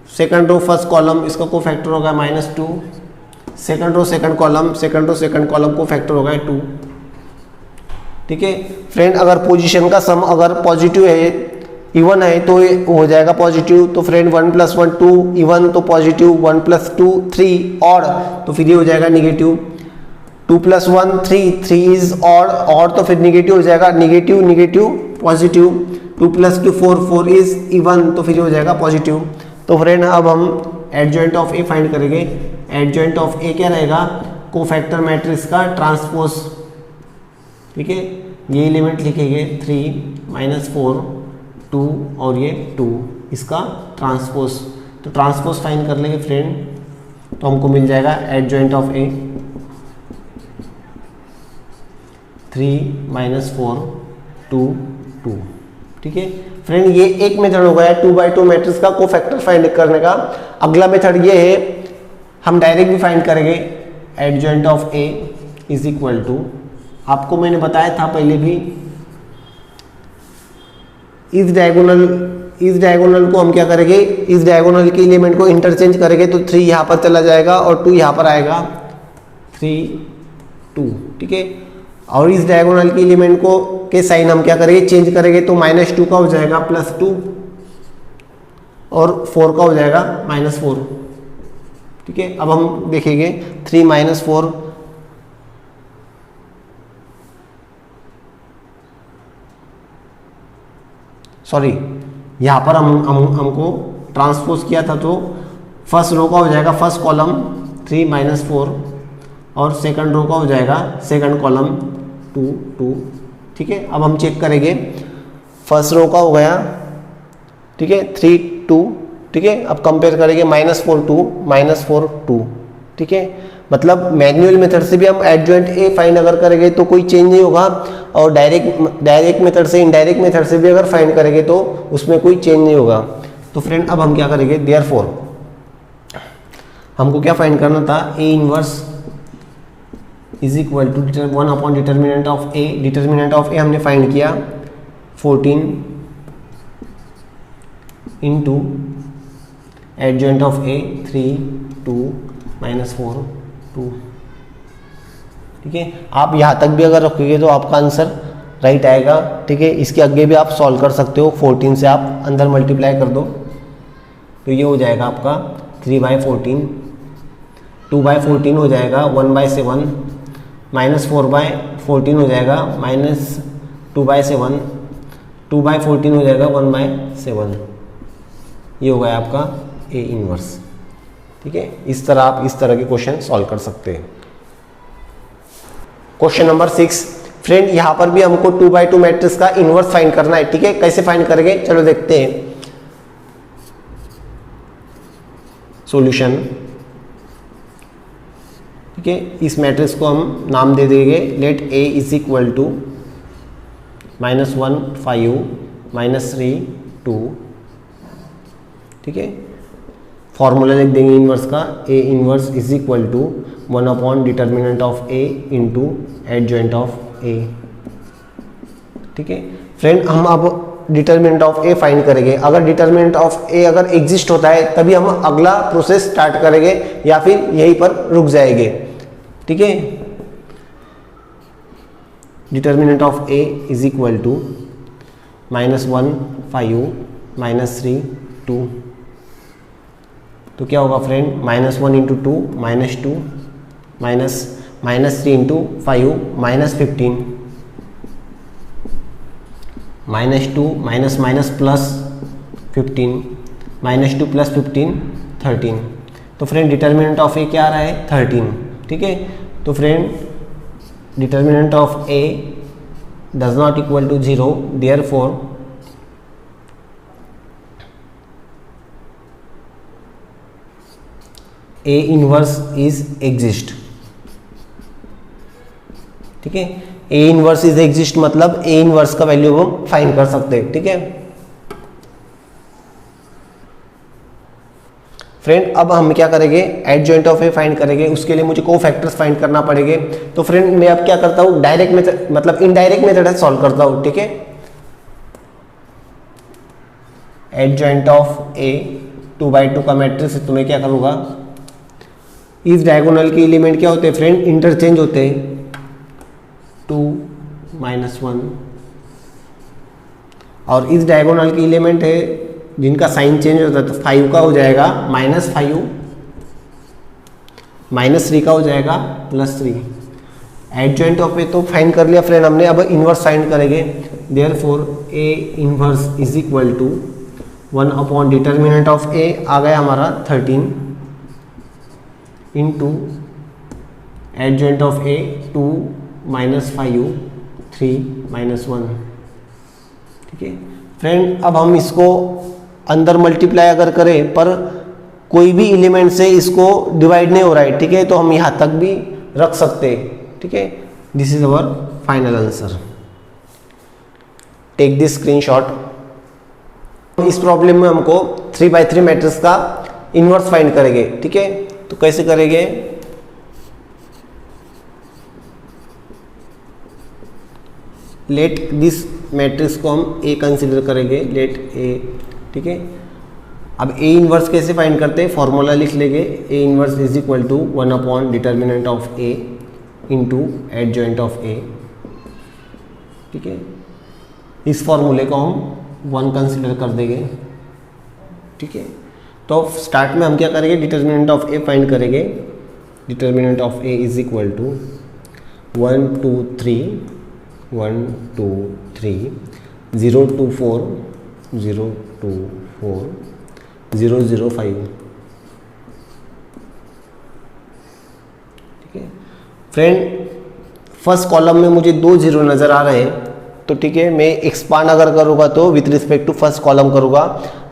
A: second row first column इसका को फैक्टर होगा -2। सेकंड रो सेकंड कॉलम को फैक्टर होगा 2। ठीक है फ्रेंड, अगर पोजीशन का सम अगर पॉजिटिव है, इवन है तो ये हो जाएगा पॉजिटिव। तो फ्रेंड 1 + 1 2, इवन तो पॉजिटिव, 1 + 2 3, ऑड तो फिर ये हो जाएगा निगेटिव। 2 + 1 3, 3 इज ऑड तो फिर निगेटिव हो जाएगा, निगेटिव पॉजिटिव। 2 + 2 4, 4 इज इवन तो फिर हो जाएगा पॉजिटिव। तो फ्रेंड अब हम एडजॉइंट ऑफ ए फाइंड करेंगे। एडजॉइंट ऑफ ए क्या रहेगा? कोफैक्टर मैट्रिक्स का ट्रांसपोज। ठीक है, ये एलिमेंट लिखेंगे 3 - 4 2 और ये 2, इसका ट्रांसपोज। तो ट्रांसपोज फाइंड कर लेंगे फ्रेंड, तो हमको मिल जाएगा एडजॉइंट ऑफ ए 3 - 4 2 2। ठीक है फ्रेंड, ये एक मेथड हो गया 2/2 मैट्रिक्स का कोफैक्टर फाइंड करने का। अगला मेथड ये है, हम डायरेक्ट भी फाइंड करेंगे। Adjoint of A is equal to, आपको मैंने बताया था पहले भी, इस डायगोनल को हम क्या करेंगे? इस डायगोनल के एलिमेंट को इंटरचेंज करेंगे तो 3 यहाँ पर चला जाएगा और 2 यहाँ पर आएगा, 3 2। ठीक है, और इस डायगोनल के एलिमेंट को के साइन हम क्या करेंगे? चेंज करेंगे तो -2 का हो जाएगा +2 और 4 का हो जाएगा -4। ठीक है, अब हम देखेंगे 3 - 4 सॉरी यहाँ पर हमको ट्रांसपोज किया था, तो फर्स्ट रो का हो जाएगा फर्स्ट कॉलम 3 - 4 और सेकंड रो का हो जाएगा सेकंड कॉलम 2 2। ठीक है, अब हम चेक करेंगे। फर्स्ट रो का हो गया, ठीक है, 3 2। ठीक है, अब कंपेयर करेंगे -4 2 -4 2। ठीक है, मतलब मैन्युअल मेथड से भी हम एडजॉइंट ए फाइंड अगर करेंगे तो कोई चेंज नहीं होगा, और डायरेक्ट मेथड से इनडायरेक्ट मेथड से भी अगर फाइंड करेंगे तो उसमें कोई चेंज नहीं होगा। तो फ्रेंड अब हम क्या करेंगे, देयरफॉर हमको क्या फाइंड करना था, A inverse is equal to 1 upon determinant of A. Determinant of A हमने फाइंड किया 14 इंटू एडजॉइंट ऑफ ए 3 2 -4 2। ठीक है, आप यहाँ तक भी अगर रखोगे तो आपका आंसर राइट आएगा। ठीक है, इसके आगे भी आप सॉल्व कर सकते हो, 14 से आप अंदर मल्टीप्लाई कर दो तो ये हो जाएगा आपका 3/14, 2/14 हो जाएगा 1/7, -4/14 हो जाएगा -2/7, 2/14 हो जाएगा 1/7। ये हो गया आपका ए इनवर्स। ठीक है, इस तरह आप इस तरह के क्वेश्चन सॉल्व कर सकते हैं। क्वेश्चन नंबर 6 फ्रेंड, यहां पर भी हमको 2/2 मैट्रिक्स का इनवर्स फाइंड करना है। ठीक है, कैसे फाइंड करेंगे चलो देखते हैं। सॉल्यूशन, ठीक है, इस मैट्रिक्स को हम नाम दे देंगे let A is equal to -1 5 -3 2। ठीक है, फॉर्मूला लिख देंगे इनवर्स का, A inverse is equal to 1 upon determinant of A into adjoint of A. ठीक है फ्रेंड, हम अब डिटर्मिनेंट ऑफ ए फाइंड करेंगे। अगर डिटर्मिनेंट ऑफ ए अगर एग्जिस्ट होता है तभी हम अगला प्रोसेस स्टार्ट करेंगे या फिर यहीं पर रुक जाएंगे। ठीक है, determinant of A is equal to -1 5 -3 2। तो क्या होगा friend, -1 into 2 -2 -3 into 5 -15 -2 minus plus 15 -2 + 15 13। तो फ्रेंड डिटर्मिनेंट ऑफ ए क्या आ रहा है 13। ठीक है, तो friend determinant of A does not equal to 0, therefore A inverse is exist. ठीक है, ए इनवर्स इज एग्जिस्ट मतलब ए इनवर्स का वैल्यू हम फाइंड कर सकते हैं। ठीक है फ्रेंड, अब हम क्या करेंगे, एडजॉइंट ऑफ ए फाइंड करेंगे। उसके लिए मुझे कोफैक्टर्स फाइंड करना पड़ेंगे। तो फ्रेंड मैं अब क्या करता हूँ, डायरेक्ट मेथड मतलब इनडायरेक्ट मेथड है सॉल्व करता हूँ। ठीक है, एडजॉइंट ऑफ ए 2/2 का मैट्रिक्स, तो मैं क्या करूँगा, इस डायगोनल के एलिमेंट क्या होते हैं फ्रेंड, इंटरचेंज होते हैं 2 -1, और इस डायगोनल के एलिमेंट है जिनका साइन चेंज होता है। तो 5 का हो जाएगा -5, -3 का हो जाएगा +3। एडजॉइंट ऑफ ए तो फाइंड कर लिया फ्रेंड हमने, अब इनवर्स फाइंड करेंगे। Therefore A inverse is equal to 1 upon determinant of A आ गया हमारा 13 इंटू एडजॉइंट ऑफ ए 2 -5 3 -1। ठीक है फ्रेंड, अब हम इसको अंदर मल्टीप्लाई अगर करें पर कोई भी एलिमेंट से इसको डिवाइड नहीं हो रहा है। ठीक है, तो हम यहाँ तक भी रख सकते हैं। ठीक है, this is our final answer. Take this screenshot. इस प्रॉब्लम में हमको 3/3 मैट्रिक्स का इनवर्स फाइंड करेंगे। ठीक है, तो कैसे करेंगे, लेट दिस मैट्रिक्स को हम ए कंसीडर करेंगे, लेट ए। ठीक है, अब ए इनवर्स कैसे फाइंड करते हैं, फॉर्मूला लिख लेंगे, A inverse is equal to 1 upon determinant of A into adjoint of A. ठीक है, इस फॉर्मूले को हम 1 कंसीडर कर देंगे। ठीक है, तो स्टार्ट में हम क्या करेंगे, डिटर्मिनेंट ऑफ ए फाइंड करेंगे। Determinant of A is equal to 1 2 3 1 2 3 0 2 4 0 2 4 0 0 5। ठीक है फ्रेंड, फर्स्ट कॉलम में मुझे 2 0 नज़र आ रहे हैं, तो ठीक है मैं एक्सपांड अगर करूँगा तो with respect to first column करूँगा।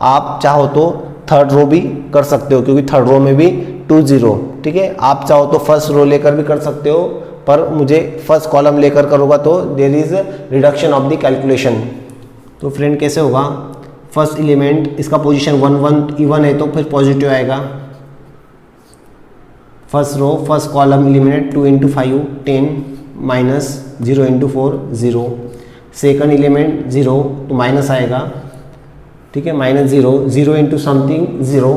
A: आप चाहो तो थर्ड रो भी कर सकते हो, क्योंकि थर्ड रो में भी 2 0। ठीक है, आप चाहो तो फर्स्ट रो लेकर भी कर सकते हो, पर मुझे फर्स्ट कॉलम लेकर करूँगा तो there is reduction of the calculation. तो फ्रेंड कैसे होगा, फर्स्ट एलिमेंट इसका पोजीशन 1 1 इवन है तो फिर पॉजिटिव आएगा। First row first column eliminate 2 × 5 10 minus 0 × 4 0। Second element 0 तो माइनस आएगा। ठीक है, -0 0 × something 0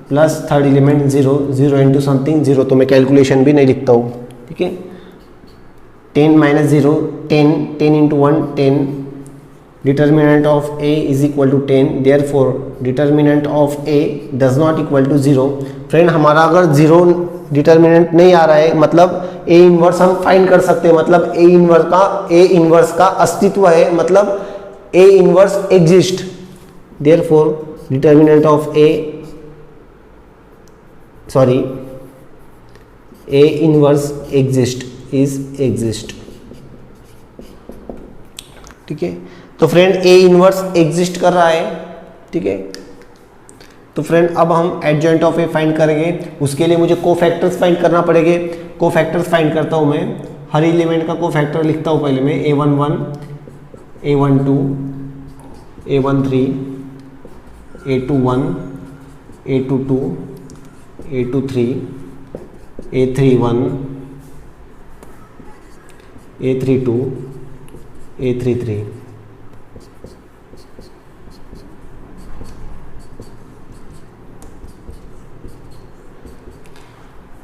A: plus third element 0 0 × something 0, तो मैं कैलकुलेशन भी नहीं लिखता हूँ। ठीक है, 10 - 0 10 10 × 1 10। Determinant of a is equal to 10, therefore determinant of a does not equal to 0। Friend हमारा अगर 0 डिटर्मिनेंट नहीं आ रहा है, मतलब a इनवर्स हम फाइंड कर सकते हैं, मतलब a इनवर्स का अस्तित्व है, मतलब a inverse exist. Therefore determinant of a inverse exist. ठीक है, तो फ्रेंड a इनवर्स एग्जिस्ट कर रहा है। ठीक है, तो फ्रेंड अब हम एडजॉइंट ऑफ a फाइंड करेंगे, उसके लिए मुझे कोफैक्टर्स फाइंड करना पड़ेंगे। कोफैक्टर्स फाइंड करता हूँ मैं, हर एलिमेंट का कोफैक्टर लिखता हूँ पहले मैं, a11 a12 a13 a21 a22 a23 a31 a32 a33।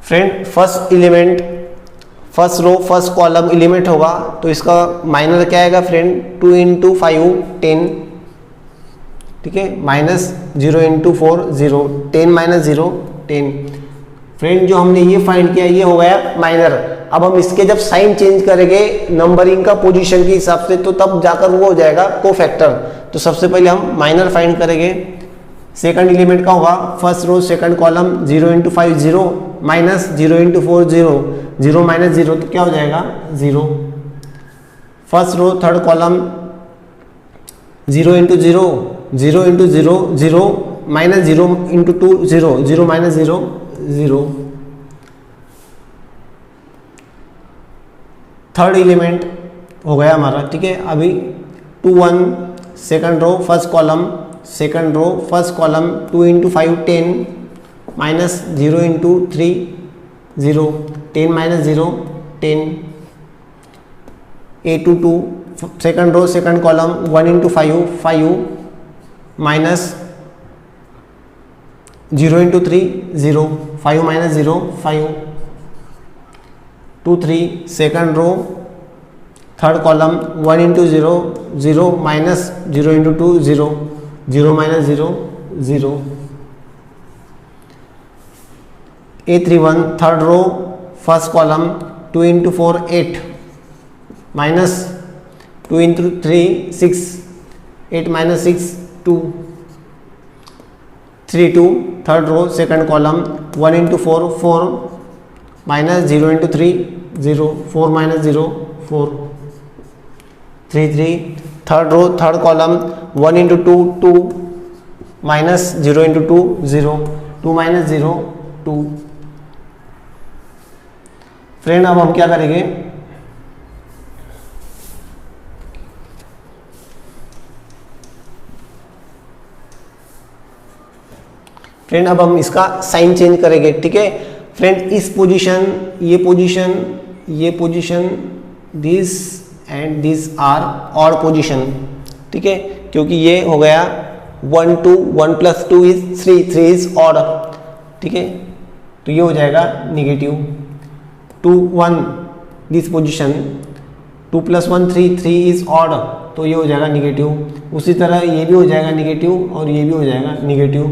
A: Friend first element first row first column element होगा, तो इसका माइनर क्या आएगा फ्रेंड, 2 × 5 10। ठीक है, -0 × 4 0 10 - 0 10। फ्रेंड जो हमने ये फाइंड किया ये हो गया माइनर। अब हम इसके जब साइन चेंज करेंगे नंबरिंग का पोजीशन के हिसाब से, तो तब जाकर वो हो जाएगा कोफैक्टर। तो सबसे पहले हम माइनर फाइंड करेंगे। सेकंड एलिमेंट का होगा फर्स्ट रो सेकंड कॉलम 0 × 5 0 -0 × 4 0 0 - 0, तो क्या हो जाएगा 0। First row third column 0 × 0 0 × 0 0 -0 × 2 0 0 - 0 0। Third element हो गया हमारा। ठीक है, अभी 2 1 second row first column 2 × 5 10 -0 × 3 0 10 - 0 10। a22 second row second column 1 × 5 5 -0 × 3 0 5 - 0 5। 2 3 second row third column 1 × 0 0 -0 × 2 0 0 - 0 0। a31 third row first column 2 × 4 8 -2 × 3 6 8 - 6 2। 3 2 third row second column 1 × 4 4 -0 × 3 0 4 - 0 4। 3 3 third row third column 1 × 2 2 -0 × 2 0 2 - 0 2। Friend अब हम क्या करेंगे, फ्रेंड अब हम इसका साइन चेंज करेंगे। ठीक है फ्रेंड, इस पोजीशन ये position this and this are odd position. ठीक है, क्योंकि ये हो गया 1 2 1 + 2 इज 3 3 इज ऑड। ठीक है, तो ये हो जाएगा negative. 2 1 this position 2 + 1 3 3 is odd, तो ये हो जाएगा नेगेटिव। उसी तरह ये भी हो जाएगा नेगेटिव और ये भी हो जाएगा नेगेटिव,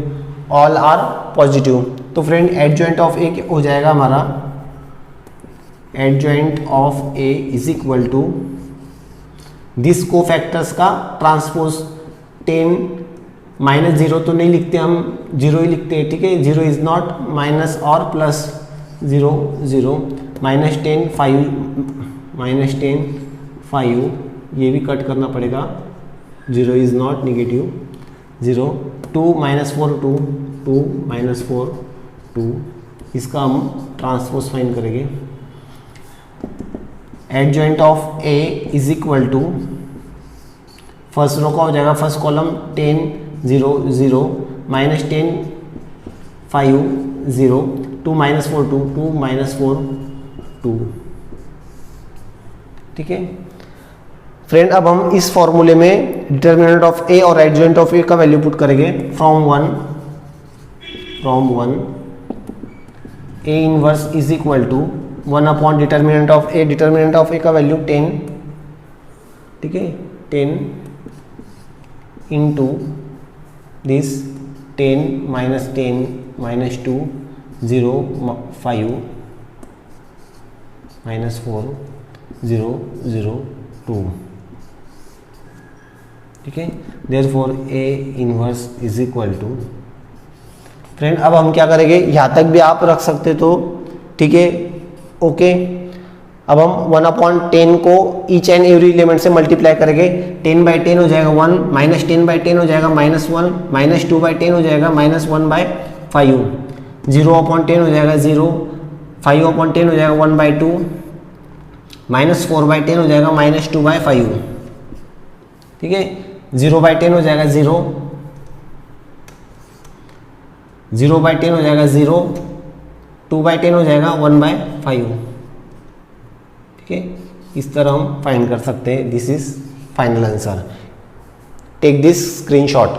A: ऑल आर पॉजिटिव। तो फ्रेंड एडजॉइंट ऑफ ए हो जाएगा हमारा, adjoint of A is equal to this cofactors का ट्रांसपोज 10 माइनस 0 तो नहीं लिखते हम, 0 ही लिखते हैं, ठीक है। 0 इज नॉट माइनस और प्लस 0 0, -10 5, ये भी कट करना पड़ेगा, 0 इज नॉट नेगेटिव 0, 2 -4 2 2 -4 2, इसका हम ट्रांसपोज फाइंड करेंगे। Adjoint of A is equal to, first row का हो जाएगा, फर्स्ट कॉलम 10 0 0, -10 5 0, 2 -4 2 2 -4 2, ठीक है फ्रेंड। अब हम इस फॉर्मूले में डिटर्मिनेंट ऑफ ए और एडजॉइंट ऑफ ए का वैल्यू पुट करेंगे। From one A inverse is equal to 1 upon determinant of A, determinant of A का वैल्यू 10, ठीक है, 10 इंटू दिस 10 -10 -2 0 5 -4 0 0 2, ठीक है। Therefore A inverse is equal to, friend अब हम क्या करेंगे, यहाँ तक भी आप रख सकते तो ठीक है, ओके। अब हम 1/10 को ईच एंड एवरी एलिमेंट से मल्टीप्लाई करेंगे। 10/10 हो जाएगा 1, -10/10 हो जाएगा -1, -2/10 हो जाएगा -1/5, 0/10 हो जाएगा 0, 5/10 हो जाएगा 1/2, -4/10 हो जाएगा -2/5, ठीक है। 0/10 हो जाएगा 0, 0/10 हो जाएगा 0, 2/10 हो जाएगा 1/5, ठीक है। इस तरह हम फाइंड कर सकते हैं। This is final answer. Take this screenshot.